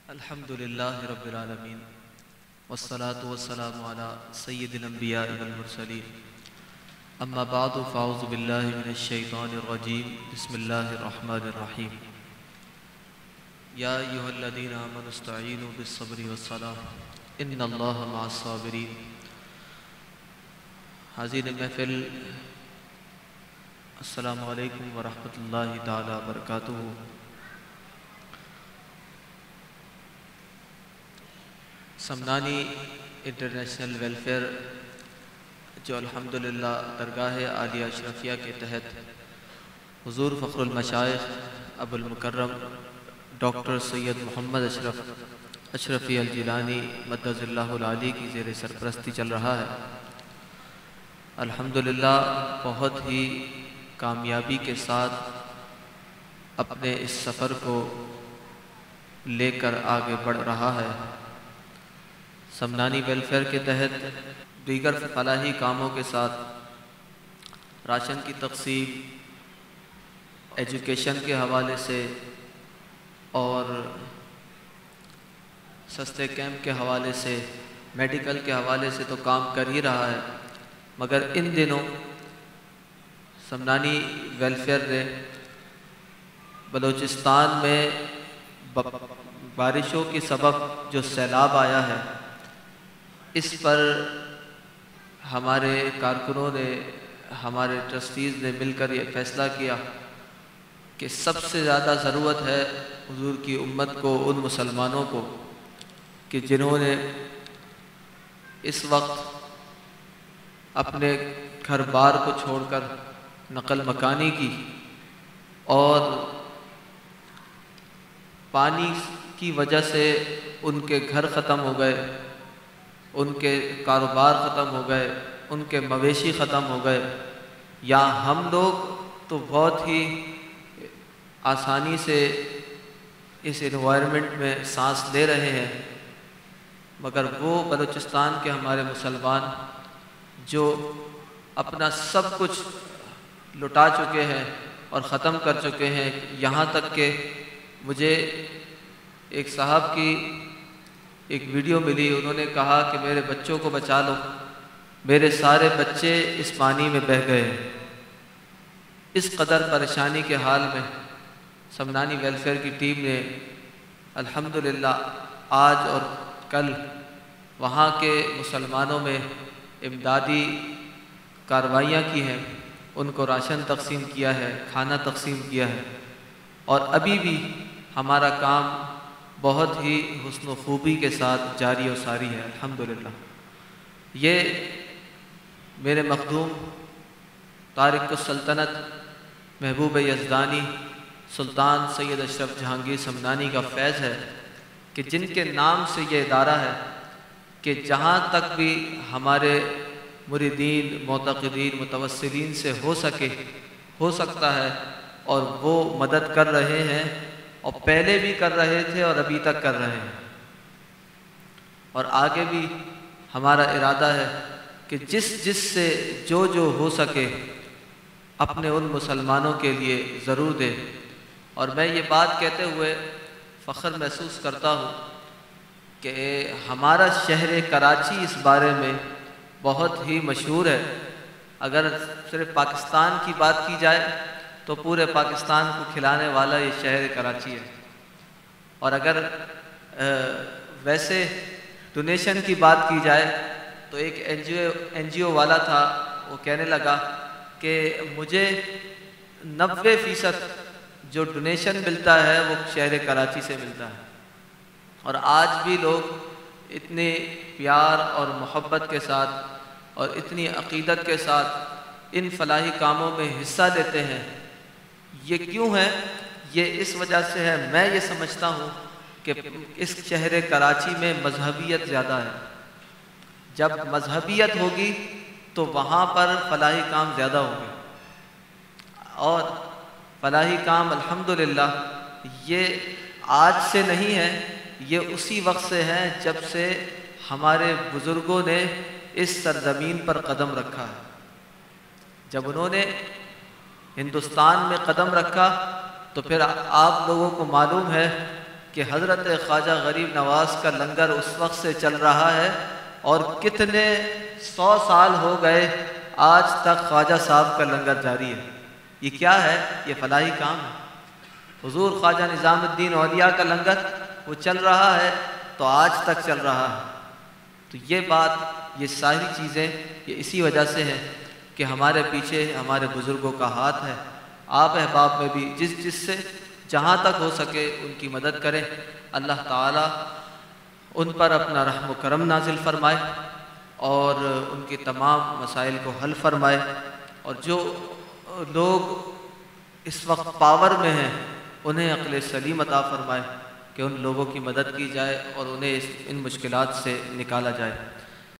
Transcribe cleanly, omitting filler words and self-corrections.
الحمدللہ رب العالمین والصلاة والسلام علی سید الانبیاء والمرسلین اما بعد فاعوذ باللہ من الشیطان الرجیم بسم اللہ الرحمن الرحیم یا ایہا الذین آمنوا استعینوا بالصبر والصلاة ان اللہ مع الصابرین۔ حاضرین محفل، السلام علیکم ورحمۃ اللہ تعالی وبرکاتہ۔ سمنانی انٹرنیشنل ویلفیئر جو الحمدللہ درگاہ عالیہ اشرفیہ کے تحت حضور فخر المشائخ ابو المکرم ڈاکٹر سید محمد اشرفی الجیلانی مدد اللہ العالی کی زیر سرپرستی چل رہا ہے۔ الحمدللہ بہت ہی کامیابی کے ساتھ اپنے اس سفر کو لے کر آگے بڑھ رہا ہے۔ سمنانی ویلفیئر کے تحت دیگر فلاحی کاموں کے ساتھ راشن کی تقسیم، ایجوکیشن کے حوالے سے اور سستے کیمپ کے حوالے سے، میڈیکل کے حوالے سے تو کام کر ہی رہا ہے، مگر ان دنوں سمنانی ویلفیئر نے بلوچستان میں بارشوں کے سبب جو سیلاب آیا ہے، اس پر ہمارے کارکنوں نے، ہمارے ٹرسٹیز نے مل کر یہ فیصلہ کیا کہ سب سے زیادہ ضرورت ہے حضور کی امت کو، ان مسلمانوں کو کہ جنہوں نے اس وقت اپنے گھر بار کو چھوڑ کر نقل مکانی کی اور پانی کی وجہ سے ان کے گھر ختم ہو گئے، ان کے کاروبار ختم ہو گئے، ان کے مویشی ختم ہو گئے، یا ہم لوگ تو بہت ہی آسانی سے اس انوائرمنٹ میں سانس لے رہے ہیں، مگر وہ بلوچستان کے ہمارے مسلمان جو اپنا سب کچھ لٹا چکے ہیں اور ختم کر چکے ہیں، یہاں تک کہ مجھے ایک صاحب کی ایک ویڈیو ملی، انہوں نے کہا کہ میرے بچوں کو بچا لو، میرے سارے بچے اس پانی میں بہہ گئے ہیں۔ اس قدر پریشانی کے حال میں سمنانی ویلفیئر کی ٹیم نے الحمدللہ آج اور کل وہاں کے مسلمانوں میں امدادی کارروائیاں کی ہیں، ان کو راشن تقسیم کیا ہے، کھانا تقسیم کیا ہے، اور ابھی بھی ہمارا کام بہت ہی حسن و خوبی کے ساتھ جاری و ساری ہے الحمدللہ۔ یہ میرے مخدوم طارق السلطنت محبوب یزدانی سلطان سید اشرف جہانگیر سمنانی کا فیض ہے کہ جن کے نام سے یہ ادارہ ہے کہ جہاں تک بھی ہمارے مریدین، معتقدین، متوسلین سے ہو سکتا ہے، اور وہ مدد کر رہے ہیں، اور پہلے بھی کر رہے تھے اور ابھی تک کر رہے ہیں، اور آگے بھی ہمارا ارادہ ہے کہ جس سے جو ہو سکے اپنے ان مسلمانوں کے لیے ضرور دے۔ اور میں یہ بات کہتے ہوئے فخر محسوس کرتا ہوں کہ ہمارا شہر کراچی اس بارے میں بہت ہی مشہور ہے۔ اگر صرف پاکستان کی بات کی جائے تو پورے پاکستان کو کھلانے والا یہ شہر کراچی ہے، اور اگر ویسے ڈونیشن کی بات کی جائے تو ایک این جی او والا تھا، وہ کہنے لگا کہ مجھے 90% جو ڈونیشن ملتا ہے وہ شہر کراچی سے ملتا ہے، اور آج بھی لوگ اتنے پیار اور محبت کے ساتھ اور اتنی عقیدت کے ساتھ ان فلاحی کاموں میں حصہ لیتے ہیں۔ یہ کیوں ہے؟ یہ اس وجہ سے ہے، میں یہ سمجھتا ہوں کہ اس شہر کراچی میں مذہبیت زیادہ ہے۔ جب مذہبیت ہوگی تو وہاں پر فلاحی کام زیادہ ہوں گے، اور فلاحی کام الحمدللہ یہ آج سے نہیں ہے، یہ اسی وقت سے ہے جب سے ہمارے بزرگوں نے اس سرزمین پر قدم رکھا ہے۔ جب انہوں نے ہندوستان میں قدم رکھا تو پھر آپ لوگوں کو معلوم ہے کہ کہ حضرت خواجہ غریب نواز کا لنگر اس وقت سے چل رہا ہے اور کتنے 100 سال ہو گئے آج تک خواجہ صاحب کا لنگر جاری ہے۔ یہ کیا ہے؟ یہ فلاحی کام ہے۔ حضور خواجہ نظام الدین اولیاء کا لنگر وہ چل رہا ہے تو آج تک چل رہا ہے۔ تو یہ بات، یہ ساری چیزیں یہ اسی وجہ سے ہیں کہ ہمارے پیچھے ہمارے بزرگوں کا ہاتھ ہے۔ آپ احباب میں بھی جس سے جہاں تک ہو سکے ان کی مدد کریں، اللہ تعالیٰ ان پر اپنا رحم و کرم نازل فرمائے اور ان کے تمام مسائل کو حل فرمائے، اور جو لوگ اس وقت پاور میں ہیں انہیں عقل سلیم عطا فرمائے کہ ان لوگوں کی مدد کی جائے اور انہیں ان مشکلات سے نکالا جائے۔